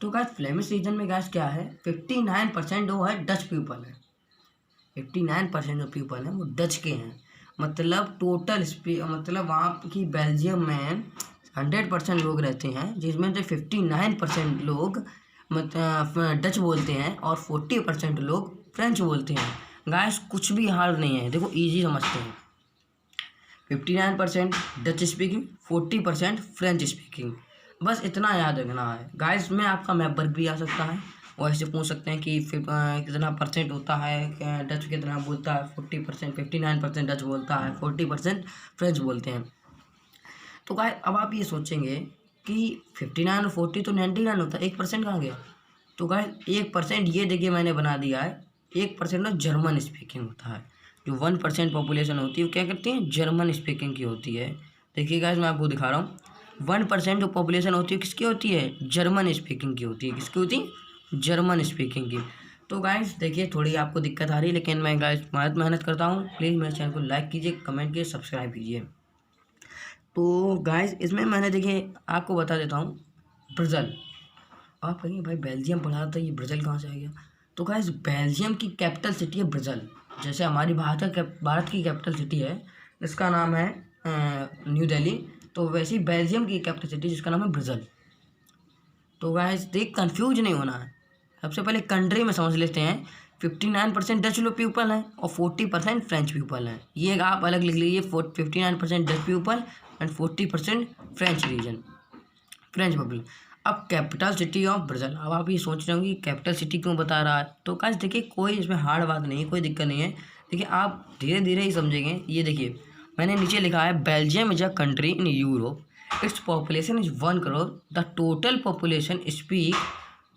तो guys Flemish region में guys क्या है, 59% वो है डच पीपल है। 59% जो पीपल हैं वो डच के हैं। मतलब टोटल मतलब वहाँ की बेल्जियम में 100% लोग रहते हैं, जिसमें से 59% लोग मतलब डच बोलते हैं और 40% लोग फ्रेंच बोलते हैं। गाइस कुछ भी हार्ड नहीं है, देखो इजी समझते हैं। 59% डच स्पीकिंग, 40% फ्रेंच स्पीकिंग, बस इतना याद रखना है। गाइस में आपका मैप वर्क भी आ सकता है, और ऐसे पूछ सकते हैं कि कितना परसेंट होता है, डच कितना बोलता है, 40%, 59% डच बोलता है, 40% फ्रेंच बोलते हैं। तो गाइस अब आप ये सोचेंगे कि 59 और 40 तो 99 होता है, 1% कहाँ गया? तो गाइस 1% ये देखिए मैंने बना दिया है, 1% ना जर्मन स्पीकिंग होता है। जो 1% पॉपुलेशन होती है वो क्या करती है, जर्मन स्पीकिंग की होती है। देखिए गाइस मैं आपको दिखा रहा हूँ, 1% जो पॉपुलेशन होती है किसकी होती है, जर्मन स्पीकिंग की होती है। किसकी होती है, जर्मन स्पीकिंग की। तो गाइस देखिए थोड़ी आपको दिक्कत आ रही है, लेकिन मैं गाइस बहुत मेहनत करता हूँ। प्लीज़ मेरे चैनल को लाइक कीजिए, कमेंट कीजिए, सब्सक्राइब कीजिए। तो गाइस इसमें मैंने देखिए आपको बता देता हूँ, ब्राज़ील। आप कहेंगे भाई बेल्जियम पढ़ा था, ये ब्राज़ील कहाँ से आ गया? तो गाइस बेल्जियम की कैपिटल सिटी है ब्राज़ील। जैसे हमारी भारत की कैपिटल सिटी है, इसका नाम है न्यू दिल्ली, तो वैसे ही बेल्जियम की कैपिटल सिटी जिसका नाम है ब्राज़ील। तो गाइस देख कंफ्यूज नहीं होना है, सबसे पहले कंट्री में समझ लेते हैं। 59% डच लोग पीपल हैं और 40% फ्रेंच पीपल हैं। ये आप अलग लिख लीजिए, 59% Dutch people and 40% French region, French people. अब कैपिटल सिटी ऑफ ब्राज़ील, अब आप ये सोच रहे होंगे कैपिटल सिटी क्यों बता रहा है? तो गाइस देखिए कोई इसमें हार्ड बात नहीं है, कोई दिक्कत नहीं है। देखिए आप धीरे धीरे ही समझेंगे। ये देखिए मैंने नीचे लिखा है, Belgium is a country in Europe, its population is 1 crore, the total population speak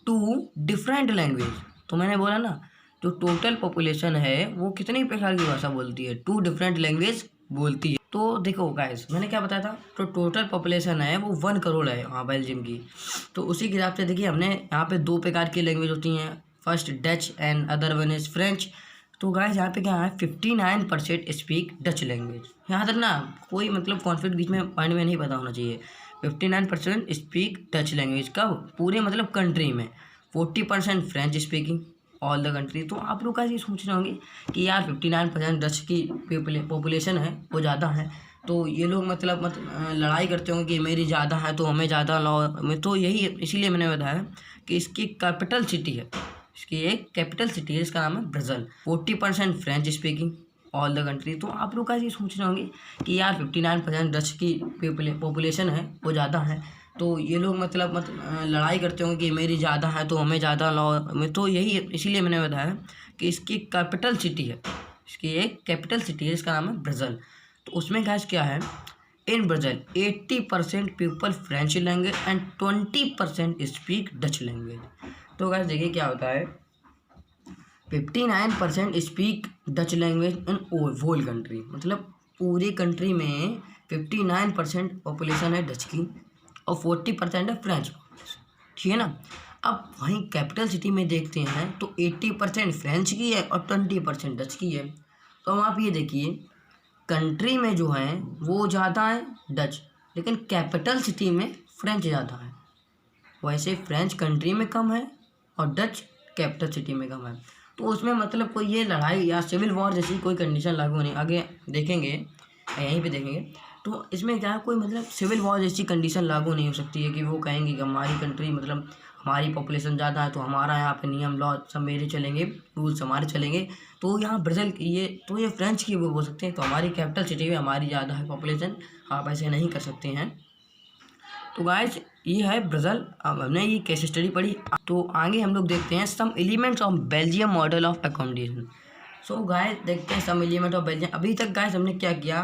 2 different language. तो मैंने बोला ना, जो टोटल पॉपुलेशन है वो कितनी प्रकार की भाषा बोलती है, 2 डिफरेंट लैंग्वेज बोलती है। तो देखो गाइस मैंने क्या बताया था, तो टोटल पॉपुलेशन है वो 1 करोड़ है वहाँ बेल्जियम की। तो उसी के हिसाब से देखिए हमने यहाँ पे 2 प्रकार की लैंग्वेज होती हैं, first Dutch and other one is French. तो गाइस यहाँ पे क्या है, 59% स्पीक डच लैंग्वेज। यहाँ तक ना कोई मतलब कॉन्फ्लिक्ट बीच में पॉइंट में नहीं पता होना चाहिए। 59% स्पीक डच लैंग्वेज, कब? पूरे मतलब कंट्री में। 40% French speaking all the country. तो आप लोग कैसे सोच रहे होंगे कि यार 59% डच की पॉपुलेशन है वो ज़्यादा है, तो ये लोग मतलब लड़ाई करते होंगे कि मेरी ज़्यादा है तो हमें ज़्यादा लॉ में। तो यही इसीलिए मैंने बताया कि इसकी कैपिटल सिटी है, इसकी एक कैपिटल सिटी है, इसका नाम है Brazil. 40% French speaking all the country. तो आप लोग कैसे सोच रहे होंगे कि यार 59% डच की पॉपुलेशन है वो ज़्यादा है, तो ये लोग मतलब लड़ाई करते होंगे कि मेरी ज़्यादा है तो हमें ज़्यादा लॉ में। तो यही इसीलिए मैंने बताया कि इसकी कैपिटल सिटी है, इसकी एक कैपिटल सिटी है, इसका नाम है ब्राज़ील। तो उसमें गैस क्या है, in Brazil 80% people French language and 20% speak Dutch language. तो गैस देखिए क्या होता है, 59% speak Dutch language in whole country, मतलब पूरी कंट्री में 59% पॉपुलेशन है डच की और 40% है फ्रेंच पॉपुलेशन, ठीक है ना। अब वहीं कैपिटल सिटी में देखते हैं तो 80% फ्रेंच की है और 20% डच की है। तो अब आप ये देखिए, कंट्री में जो है वो ज़्यादा है डच, लेकिन कैपिटल सिटी में फ्रेंच ज़्यादा है। वैसे फ्रेंच कंट्री में कम है और डच कैपिटल सिटी में कम है। तो उसमें मतलब कोई ये लड़ाई या सिविल वॉर जैसी कोई कंडीशन लागू नहीं, आगे देखेंगे यहीं पे देखेंगे। तो इसमें क्या है, कोई मतलब सिविल वॉर जैसी कंडीशन लागू नहीं हो सकती है कि वो कहेंगे कि हमारी कंट्री मतलब हमारी पॉपुलेशन ज़्यादा है तो हमारा यहाँ पे नियम लॉ सब मेरे चलेंगे, रूल्स हमारे चलेंगे। तो यहाँ ब्राज़ील ये तो ये फ्रेंच की वो बोल सकते हैं, तो हमारी कैपिटल सिटी में हमारी ज़्यादा है पॉपुलेशन, आप ऐसे नहीं कर सकते हैं। तो गाइस ये है ब्राज़ील। अब हमने ये केस स्टडी पढ़ी, तो आगे हम लोग देखते हैं some elements of Belgium model of accommodation. So guys देखते हैं सम एलिमेंट ऑफ बेल्जियम। अभी तक गाइस हमने क्या किया,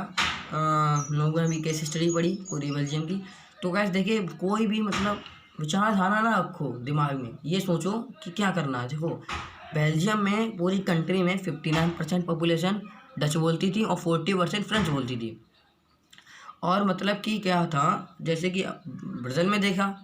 हम लोगों ने अभी केस स्टडी पढ़ी पूरी बेल्जियम की। तो गाइस देखिए कोई भी मतलब विचारधारा ना रखो दिमाग में, ये सोचो कि क्या करना है। देखो बेल्जियम में पूरी कंट्री में 59% पॉपुलेशन डच बोलती थी और 40% फ्रेंच बोलती थी। और मतलब कि क्या था, जैसे कि ब्राज़ील में देखा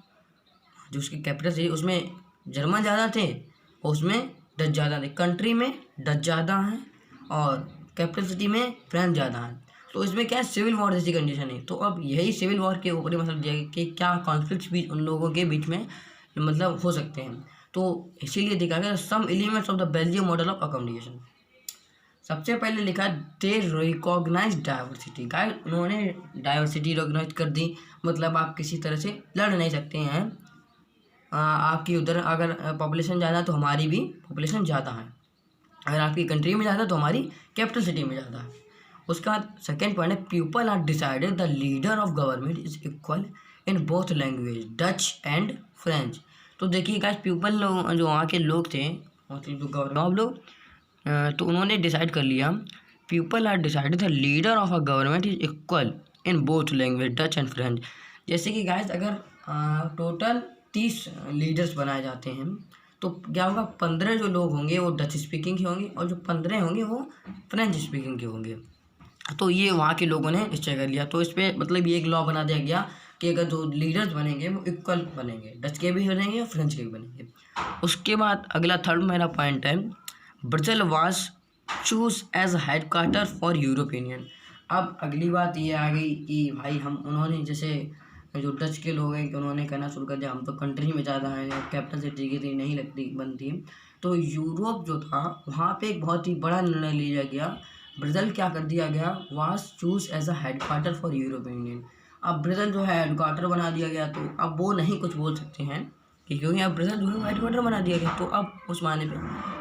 जो उसकी कैपिटल थी उसमें जर्मन ज़्यादा थे और उसमें डच ज़्यादा थे। कंट्री में डच ज़्यादा हैं और कैपिटल सिटी में फ्रेंच ज़्यादा है। तो इसमें क्या है, सिविल वॉर जैसी कंडीशन है। तो अब यही सिविल वॉर के ऊपर ही मतलब कि क्या कॉन्फ्लिक्ट भी उन लोगों के बीच में मतलब हो सकते हैं। तो इसीलिए देखा गया some elements of the Belgium model of accommodation. सबसे पहले लिखा दे रिकॉग्नाइज डाइवर्सिटी। गाइस उन्होंने डाइवर्सिटी रिकॉग्नाइज कर दी, मतलब आप किसी तरह से लड़ नहीं सकते हैं। आपकी उधर अगर पॉपुलेशन ज़्यादा है तो हमारी भी पॉपुलेशन ज़्यादा है, अगर आपकी कंट्री में ज़्यादा है तो हमारी कैपिटल सिटी में ज़्यादा है। उसके बाद सेकेंड पॉइंट है people are decided the leader of government is equal in both language Dutch and French. तो देखिए गाइस पीपल लोग जो वहाँ के लोग थे, मतलब जो गवर्नमेंट लोग, तो उन्होंने डिसाइड कर लिया people are decided the leader of a government is equal in both language Dutch and French. जैसे कि गाइस अगर टोटल 30 लीडर्स बनाए जाते हैं तो क्या होगा, 15 जो लोग होंगे वो डच स्पीकिंग के होंगे और जो 15 होंगे वो फ्रेंच स्पीकिंग के होंगे। तो ये वहाँ के लोगों ने निश्चय कर लिया। तो इस पर मतलब ये एक लॉ बना दिया गया कि अगर जो लीडर्स बनेंगे वो इक्वल बनेंगे, डच के भी बनेंगे और फ्रेंच के भी बनेंगे। उसके बाद अगला थर्ड मेरा पॉइंट है Brussels was chose as head quarter for European Union. अब अगली बात ये आ गई कि भाई हम उन्होंने जैसे जो डच के लोग हैं कि उन्होंने कहना शुरू कर दिया हम तो कंट्री में ज़्यादा हैं, कैपिटल सिटी की नहीं लगती बनती। तो यूरोप जो था वहाँ पे एक बहुत ही बड़ा निर्णय लिया गया, ब्रसेल क्या कर दिया गया was chose as a head quarter for European Union. अब ब्रसेल जो है हेड क्वार्टर बना दिया गया, तो अब वो नहीं कुछ बोल सकते हैं कि क्योंकि अब ब्रसेल जो है हेड क्वार्टर बना दिया गया, तो अब उस मायने पे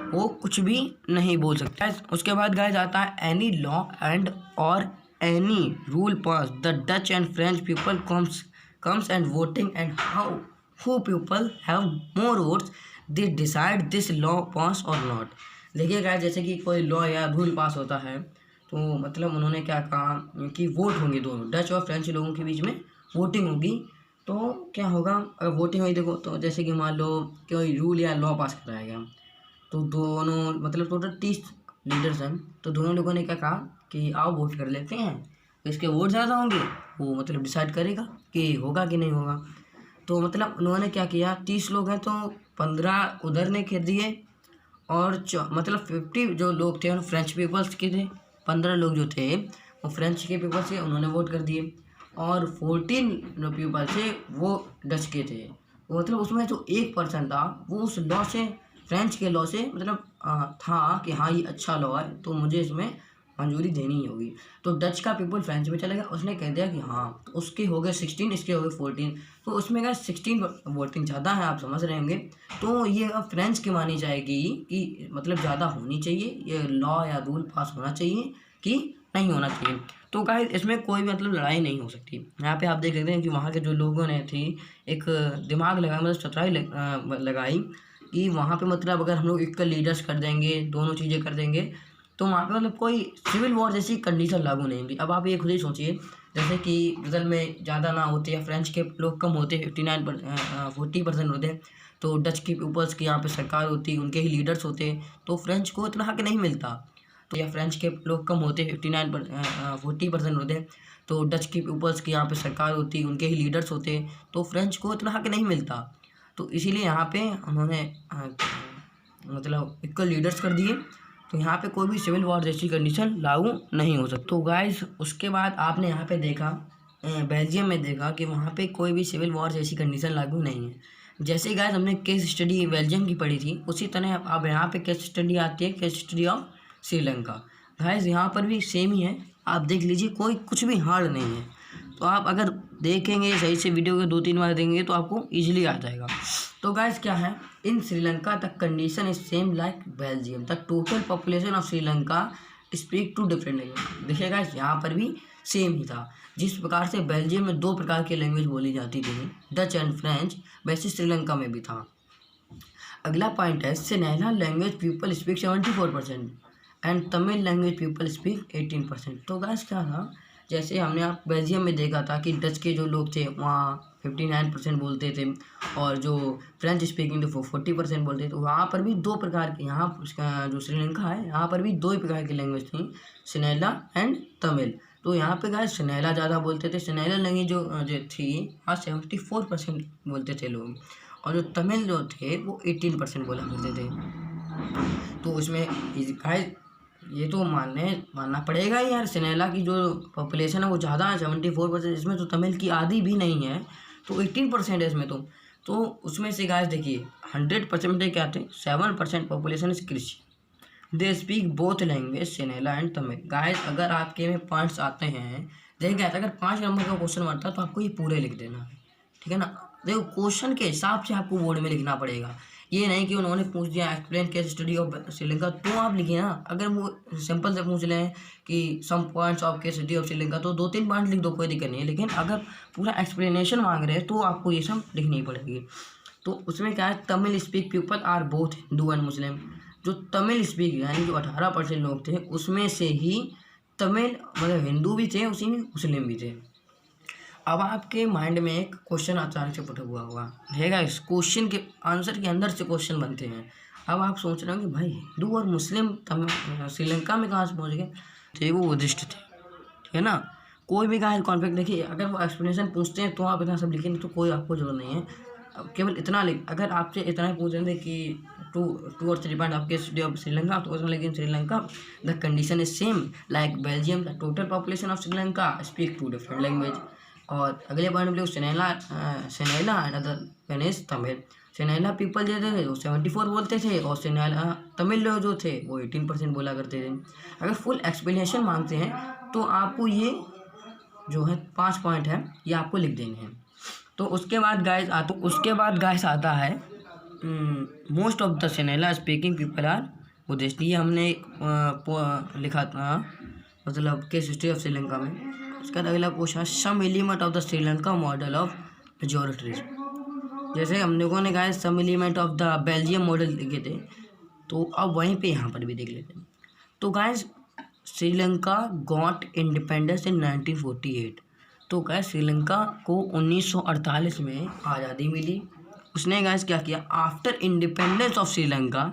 वो कुछ भी नहीं बोल सकता। उसके बाद गाइस आता है एनी लॉ एंड और any rule pass the Dutch and French people comes and voting and how who people have more votes they decide this law pass or not। देखिए गाइस जैसे कि कोई लॉ या rule पास होता है तो मतलब उन्होंने क्या कहा कि वोट होंगे, दोनों डच और फ्रेंच लोगों के बीच में वोटिंग होगी। तो क्या होगा अगर वोटिंग हुई, देखो तो जैसे कि मान लो कोई रूल या लॉ पास कराया गया तो दोनों मतलब टोटल 30 लीडर्स हैं, तो दोनों लोगों ने क्या कहा कि आओ वोट कर लेते हैं, तो इसके वोट ज़्यादा होंगे वो मतलब डिसाइड करेगा कि होगा कि नहीं होगा। तो मतलब उन्होंने क्या किया 30 लोग हैं तो 15 उधर ने कर दिए और मतलब 50 जो लोग थे फ्रेंच पीपल्स के थे, 15 लोग जो थे वो फ्रेंच के पीपल्स से उन्होंने वोट कर दिए और 14 जो पीपल थे वो डच के थे। वो मतलब उसमें जो 1% था वो उस लॉ से, फ्रेंच के लॉ से मतलब था कि हाँ ये अच्छा लॉ है तो मुझे इसमें मंजूरी देनी ही होगी। तो डच का पीपल फ्रेंच में चला गया, उसने कह दिया कि हाँ, तो उसके हो गए 16, इसके हो गए 14, तो उसमें क्या 16 वोटिंग ज़्यादा है, आप समझ रहे होंगे। तो ये अब फ्रेंच की मानी जाएगी कि मतलब ज़्यादा होनी चाहिए, ये लॉ या रूल पास होना चाहिए कि नहीं होना चाहिए। तो गाइस इसमें कोई भी मतलब लड़ाई नहीं हो सकती। यहाँ पे आप देख सकते हैं कि वहाँ के जो लोगों ने थी एक दिमाग लगाया, मतलब चतुराई लगाई कि वहाँ पे मतलब अगर हम लोग इक्वल लीडर्स कर देंगे, दोनों चीज़ें कर देंगे तो वहाँ पे मतलब कोई सिविल वॉर जैसी कंडीशन लागू नहीं होगी। अब आप ये खुद ही सोचिए जैसे कि ब्रसेल में ज़्यादा ना होते या फ्रेंच के लोग कम होते 40% होते, तो डच की पीपल्स की यहाँ पे सरकार होती, उनके ही लीडर्स होते, तो फ्रेंच को इतना हक नहीं मिलता। तो या फ्रेंच के लोग कम होते 40% होते, तो डच की पीपल्स की यहाँ पे सरकार होती, उनके ही लीडर्स होते, तो फ्रेंच को इतना हक नहीं मिलता। तो इसीलिए यहाँ पे उन्होंने मतलब इक्वल लीडर्स कर दिए, तो यहाँ पे कोई भी सिविल वॉर जैसी कंडीशन लागू नहीं हो सकती। तो गाइस उसके बाद आपने यहाँ पे देखा बेल्जियम में देखा कि वहाँ पे कोई भी सिविल वॉर जैसी कंडीशन लागू नहीं है। जैसे गाइस हमने केस स्टडी बेल्जियम की पढ़ी थी, उसी तरह अब यहाँ पे केस स्टडी आती है, case study of Sri Lanka. Guys यहाँ पर भी सेम ही है, आप देख लीजिए कोई कुछ भी हार्ड नहीं है। तो आप अगर देखेंगे सही से वीडियो को 2-3 बार देंगे तो आपको ईजिली आ जाएगा। तो गाइस क्या है in Sri Lanka the condition is same like Belgium the total population of Sri Lanka speak two different language. देखिए गाइस यहाँ पर भी सेम ही था, जिस प्रकार से बेल्जियम में 2 प्रकार की लैंग्वेज बोली जाती थी डच एंड फ्रेंच, वैसे श्रीलंका में भी था। अगला पॉइंट है Sinhala language people speak 74% and Tamil language people speak 18%। तो गाइस क्या था जैसे हमने आप बेल्जियम में देखा था कि डच के जो लोग थे वहाँ 59% बोलते थे और जो फ्रेंच स्पीकिंग थे वो 40% बोलते थे। तो वहाँ पर भी 2 प्रकार के, यहाँ उसका जो श्रीलंका है यहाँ पर भी 2 ही प्रकार की लैंग्वेज थी, सिनेला एंड तमिल। तो यहाँ पे गाइस सिनेला ज़्यादा बोलते थे, सिनेला लैंग्वेज जो थी हाँ 74% बोलते थे लोग, और जो तमिल जो थे वो 18% बोला करते थे। तो उसमें गाइस ये तो मानना पड़ेगा ही यार, सिनेला की जो पॉपुलेशन है वो ज़्यादा है 74%, इसमें तो तमिल की आधी भी नहीं है, तो 18% है इसमें। तो तो उसमें से गाइस देखिए 100% क्या थे, 7% पॉपुलेशन इज कृषि। They speak both language Sinhala and Tamil. Guys अगर आपके में पॉइंट्स आते हैं, देखिए अगर 5 नंबर का क्वेश्चन बनता है तो आपको ये पूरे लिख देना है, ठीक है ना। देखो क्वेश्चन के हिसाब से आपको बोर्ड में लिखना पड़ेगा, ये नहीं कि उन्होंने पूछ दिया explain case study of Sri Lanka तो आप लिखिए ना। अगर वो सिंपल से पूछ लें कि some points of case study of Sri Lanka तो 2-3 पॉइंट लिख दो, कोई दिक्कत नहीं है। लेकिन अगर पूरा एक्सप्लेनेशन मांग रहे हैं तो आपको ये सब लिखनी पड़ेगी। तो उसमें क्या है, Tamil speak people are both Hindu and Muslim. जो तमिल स्पीक यानी जो 18% लोग थे उसमें से ही तमिल मतलब हिंदू भी थे, उसी में मुस्लिम भी थे। अब आपके माइंड में एक क्वेश्चन अचानक से पुट हुआ होगा, रहेगा इस क्वेश्चन के आंसर के अंदर से क्वेश्चन बनते हैं। अब आप सोच रहे हो कि भाई हिंदू और मुस्लिम श्रीलंका में कहाँ से पहुँच गए थे, वो बुद्धिस्ट थे, ठीक है ना। कोई भी कहा कॉन्फ्लिक्ट, देखिए अगर वो एक्सप्लेनेशन पूछते हैं तो आप इतना सब लिखेंगे तो कोई आपको जरूरत नहीं है। अब केवल इतना लिख, अगर आपसे इतना ही पूछ रहे थे कि 2 और 3 पॉइंट आपके स्टडी ऑफ श्रीलंका तो उसमें लेकिन Sri Lanka the condition is same like Belgium, the total population of Sri Lanka speak 2 different language. और अगले पॉइंट में सिनेला एंड अदर वेनिस तमिल। सिनेला पीपल जो थे वो 74 बोलते थे और सिनेला तमिल लोग जो थे वो 18% बोला करते थे। अगर फुल एक्सप्लेनेशन मांगते हैं तो आपको ये जो है 5 पॉइंट है ये आपको लिख देने हैं। तो उसके बाद गाइस आता है most of the Sinhala speaking people are Buddhist. ये हमने लिखा था मतलब केस हिस्ट्री ऑफ श्रीलंका में। उसका अगला क्वेश्चन है some element of the Sri Lanka model of majorities. जैसे हम लोगों ने कहा some element of the Belgium model लिखे थे, तो अब वहीं पे यहाँ पर भी देख लेते हैं। तो guys Sri Lanka got independence in 1948। तो गाइस श्रीलंका को 1948 में आज़ादी मिली। उसने गाइस क्या किया, after independence of Sri Lanka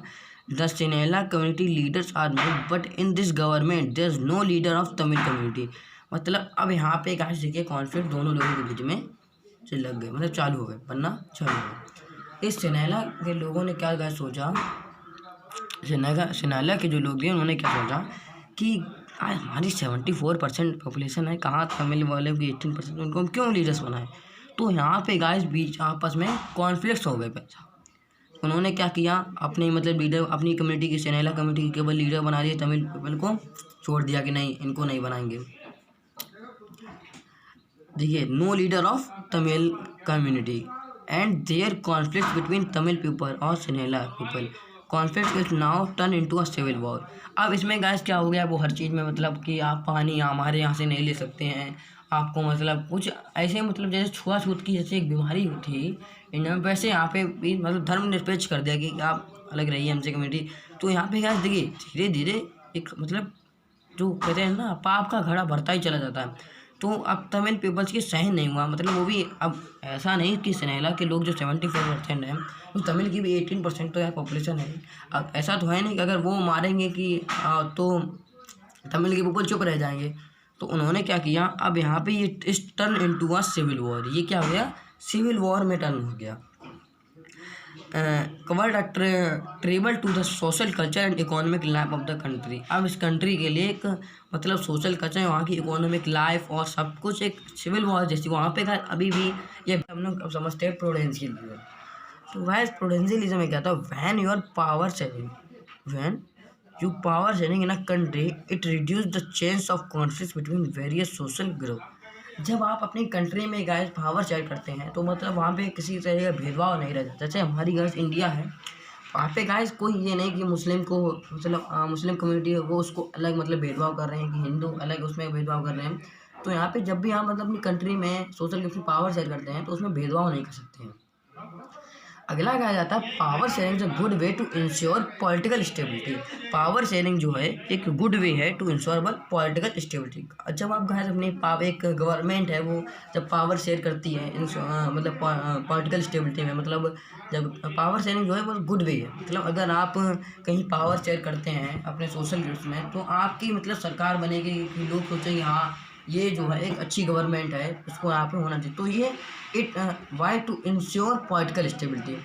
the Sinhala community leaders are made but in this government there is no leader of Tamil community. मतलब अब यहाँ पे गाइस देखिए कॉन्फ्लिक्ट दोनों लोगों के बीच में से लग गए, मतलब चालू हो गए, बनना चालू हो गए। इस सिनेला के लोगों ने क्या गाइस सोचा, सिनेला के जो लोग हैं उन्होंने क्या सोचा कि हमारी 74% पॉपुलेशन है, कहाँ तमिल वाले की 18%, उनको हम क्यों लीडर्स बनाए। तो यहाँ पे गाइस बीच आपस में कॉन्फ्लिक्ट हो गए। पैसा उन्होंने क्या किया, अपने मतलब लीडर अपनी कम्युनिटी की सिनेला कम्युनिटी की केवल लीडर बना दिए, तमिल पीपल को छोड़ दिया कि नहीं इनको नहीं बनाएंगे। देखिए no leader of Tamil community and there conflict between Tamil people और Sinhala people. Conflict is now turn into a civil war. अब इसमें गाइस क्या हो गया, वो हर चीज़ में मतलब कि आप पानी हमारे यहाँ से नहीं ले सकते हैं, आपको मतलब कुछ ऐसे मतलब जैसे छुआछूत की जैसे एक बीमारी थी इंडिया में, वैसे यहाँ पे भी मतलब धर्मनिरपेक्ष कर दिया कि आप अलग रहिए हमसे कम्युनिटी। तो यहाँ पे गाइस देखिए धीरे धीरे एक मतलब जो कहते हैं ना पाप का घड़ा भरता ही चला जाता है। तो अब तमिल पीपल्स की सहन नहीं हुआ, मतलब वो भी अब ऐसा नहीं कि सिनेला के लोग जो 74% हैं तो तमिल की भी 18% तो यार पॉपुलेशन है। अब ऐसा तो है नहीं कि अगर वो मारेंगे कि तो तमिल के पीपल चुप रह जाएंगे। तो उन्होंने क्या किया, अब यहाँ पे ये इस turn into a civil war. ये क्या हो गया, सिविल वॉर में टर्न हो गया। Covered trouble to the social culture and economic life of the country. अब इस कंट्री के लिए एक मतलब सोशल कल्चर, वहाँ की इकोनॉमिक लाइफ और सब कुछ एक सिविल वॉर जैसी वहाँ पे था। अभी भी ये हम लोग अब समझते हैं प्रोडेंशियलिज्म। तो वह प्रोडेंशियलिज्म में क्या था, when your power sharing, when you power sharing in a country it reduce the chance of conflict between various social group. जब आप अपनी कंट्री में गाइस पावर शेयर करते हैं तो मतलब वहाँ पे किसी तरह का भेदभाव नहीं रहता। जैसे हमारी गाइस इंडिया है, वहाँ पे गाइस कोई ये नहीं कि मुस्लिम को मतलब मुस्लिम कम्युनिटी है वो उसको अलग मतलब भेदभाव कर रहे हैं कि हिंदू अलग उसमें भेदभाव कर रहे हैं। तो यहाँ पे जब भी आप मतलब अपनी कंट्री में सोशल ग्रुप में पावर शेयर करते हैं तो उसमें भेदभाव नहीं कर सकते हैं। अगला कहा जाता है power sharing is a good way to ensure political stability. Power sharing जो है एक गुड वे है टू इंश्योर पॉलिटिकल स्टेबिलिटी। जब आप गाइस अपनी एक गवर्नमेंट है वो जब पावर शेयर करती है मतलब पॉलिटिकल स्टेबिलिटी में, मतलब जब पावर शेयरिंग जो है वो गुड वे है। मतलब अगर आप कहीं पावर शेयर करते हैं अपने सोशल ग्रुप्स में तो आपकी मतलब सरकार बनेगी कि लोग सोचेंगे हाँ ये जो है एक अच्छी गवर्नमेंट है, उसको यहाँ पे होना चाहिए। तो ये it why to ensure political stability.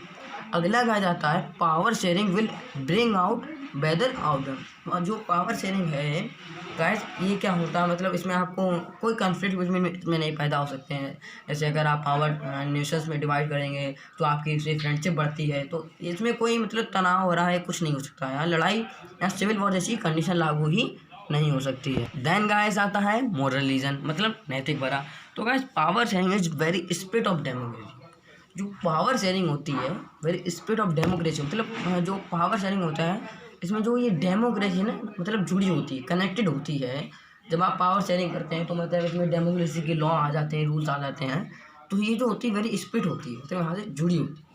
अगला कहा जाता है power sharing will bring out whether outcome. और जो पावर शेयरिंग है गाइस, ये क्या होता है, मतलब इसमें आपको कोई कॉन्फ्लिक्ट में नहीं पैदा हो सकते हैं। जैसे अगर आप पावर नेशंस में डिवाइड करेंगे तो आपकी इससे फ्रेंडशिप बढ़ती है, तो इसमें कोई मतलब तनाव हो रहा है, कुछ नहीं हो सकता है। यहाँ लड़ाई या सिविल वॉर जैसी कंडीशन लागू ही नहीं हो सकती है। देन गाइस आता है मोरल रीजन, मतलब नैतिक बरा। तो guys power sharing is very spirit of democracy. जो पावर शेयरिंग होती है वेरी स्पिरिट ऑफ डेमोक्रेसी, मतलब जो पावर शेयरिंग होता है इसमें जो ये डेमोक्रेसी ना मतलब जुड़ी होती है, कनेक्टेड होती है। जब आप पावर शेयरिंग करते हैं तो मतलब इसमें डेमोक्रेसी के लॉ आ जाते हैं, रूल्स आ जाते हैं, तो ये जो होती है वेरी स्पिरिट होती है, मतलब यहाँ से जुड़ी होती है।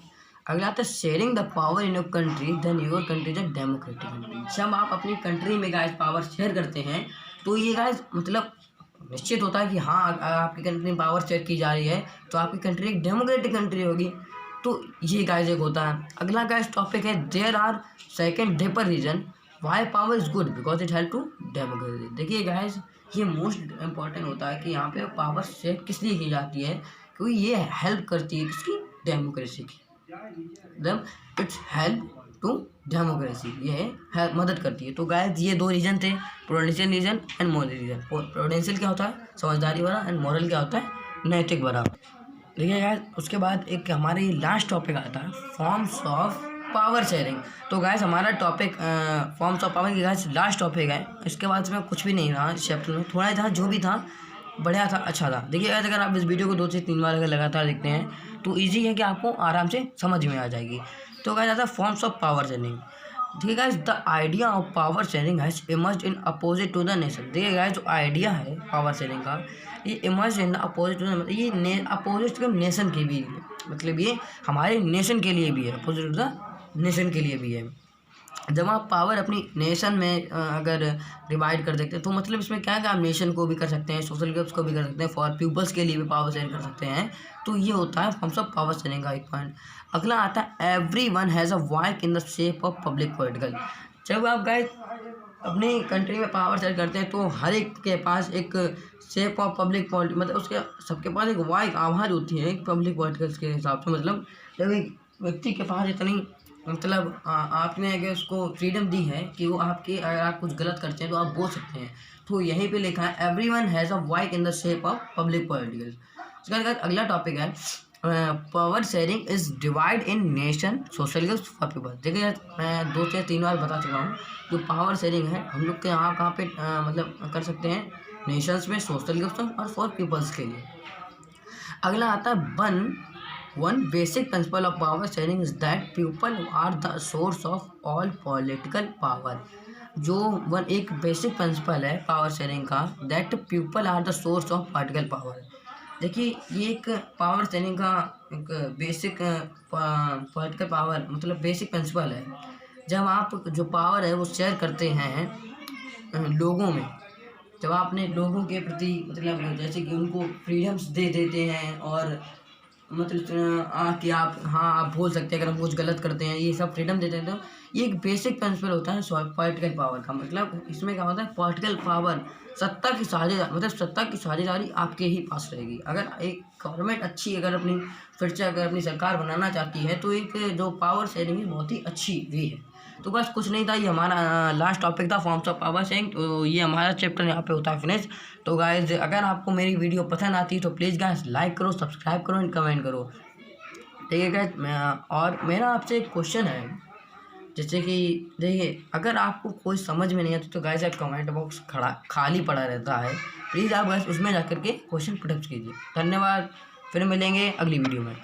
अगला आता है sharing the power in your country then your country is a democratic country. जब आप अपनी कंट्री में गाइस पावर शेयर करते हैं तो ये गाइस मतलब निश्चित होता है कि हाँ आपकी कंट्री में पावर शेयर की जा रही है तो आपकी कंट्री एक डेमोक्रेटिक कंट्री होगी। तो ये गाइस एक होता है। अगला गाइस टॉपिक है there are second deeper reason why power is good because it help to democracy. देखिए गाइस, ये मोस्ट इंपॉर्टेंट होता है कि यहाँ पे पावर शेयर किस लिए की जाती है, क्योंकि ये हेल्प करती है किसकी, डेमोक्रेसी की। मतलब इट्स हेल्प टू डेमोक्रेसी, ये मदद करती है। तो गाइस ये दो रीजन थे, prudential reason and moral reason. Prudential क्या होता है, समझदारी वाला, एंड मोरल क्या होता है, नैतिक वाला। देखिए गाइस, उसके बाद एक हमारे ये लास्ट टॉपिक आता है फॉर्म्स ऑफ पावर शेयरिंग। तो गाइस हमारा टॉपिक फॉर्म्स ऑफ पावर की गाइस लास्ट टॉपिक है। इसके बाद इसमें कुछ भी नहीं रहा इस चैप्टर में, थोड़ा ही था, जो भी था बढ़िया था, अच्छा था। देखिए गाइस, अगर आप इस वीडियो को 2 से 3 बार अगर लगातार देखते हैं तो ईजी है कि आपको आराम से समझ में आ जाएगी। तो गाइस आता है फॉर्म्स ऑफ पावर शेयरिंग। देखिए guys, the idea of power sharing has emerged in opposite to the nation. देखिए गाइस, जो आइडिया है पावर शेयरिंग का, ये emerge in opposite to the, मतलब ये अपोजिट टू नेशन के भी, मतलब ये हमारे नेशन के लिए भी है, अपोजिट टू द नेशन के लिए भी है। जब आप पावर अपनी नेशन में अगर डिवाइड कर देते हैं तो मतलब इसमें क्या है कि आप नेशन को भी कर सकते हैं, सोशल ग्रुप्स को भी कर सकते हैं, फॉर पीपल्स के लिए भी पावर शेयर कर सकते हैं। तो ये होता है फॉर्म्स ऑफ पावर शेयरिंग का एक पॉइंट। अगला आता है every one has a voice in the shape of public political. जब आप गाइस अपनी कंट्री में पावर शेयर करते हैं तो हर एक के पास एक शेप ऑफ पब्लिक पॉलिटिकल, मतलब उसके सबके पास एक वॉइस, आवाज़ होती है एक पब्लिक पॉलिटिकल्स के हिसाब से। मतलब जब एक व्यक्ति के पास इतनी, मतलब आपने अगर उसको फ्रीडम दी है कि वो आपके, अगर आप कुछ गलत करते हैं तो आप बोल सकते हैं। तो यहीं पे लिखा है every one has a voice in the shape of public political. उसके बाद अगला टॉपिक है power sharing is divide in nation social groups for people. देखिए मैं 2 से 3 बार बता चुका हूँ, जो पावर शेयरिंग है हम लोग के यहाँ कहाँ पे मतलब कर सकते हैं, नेशंस में, सोशल ग्रुप्स और फॉर पीपल्स के लिए। अगला आता है One basic principle of power sharing is that people are the source of all political power। जो एक बेसिक प्रिंसिपल है पावर शेयरिंग का, that people are the source of political power. देखिए ये एक पावर शेयरिंग का एक बेसिक पॉलिटिकल पावर, मतलब बेसिक प्रिंसिपल है। जब आप जो पावर है वो शेयर करते हैं लोगों में, जब आप अपने लोगों के प्रति मतलब जैसे कि उनको फ्रीडम्स दे देते हैं, और मतलब कि आप बोल सकते हैं अगर हम कुछ गलत करते हैं, ये सब फ्रीडम देते हैं। तो ये एक बेसिक प्रिंसिपल होता है पॉलिटिकल पावर का। मतलब इसमें क्या होता है, पॉलिटिकल पावर, सत्ता की साझेदारी, मतलब सत्ता की साझेदारी आपके ही पास रहेगी। अगर एक गवर्नमेंट अच्छी, अगर अपनी फिर से अगर अपनी सरकार बनाना चाहती है तो एक जो पावर शेयरिंग है बहुत ही अच्छी वे है। तो बस कुछ नहीं था, ये हमारा लास्ट टॉपिक था फॉर्म्स ऑफ पावर शेयरिंग। तो ये हमारा चैप्टर यहाँ पे होता है फिनिश। तो गाइज अगर आपको मेरी वीडियो पसंद आती है तो प्लीज़ गाइज लाइक करो, सब्सक्राइब करो एंड कमेंट करो, ठीक है गाइज। और मेरा आपसे एक क्वेश्चन है, जैसे कि देखिए अगर आपको कोई समझ में नहीं आती तो गाइज आप कमेंट बॉक्स खाली पड़ा रहता है, प्लीज़ आप गाइज उसमें जाकर के क्वेश्चन पुट अप कीजिए। धन्यवाद, फिर मिलेंगे अगली वीडियो में।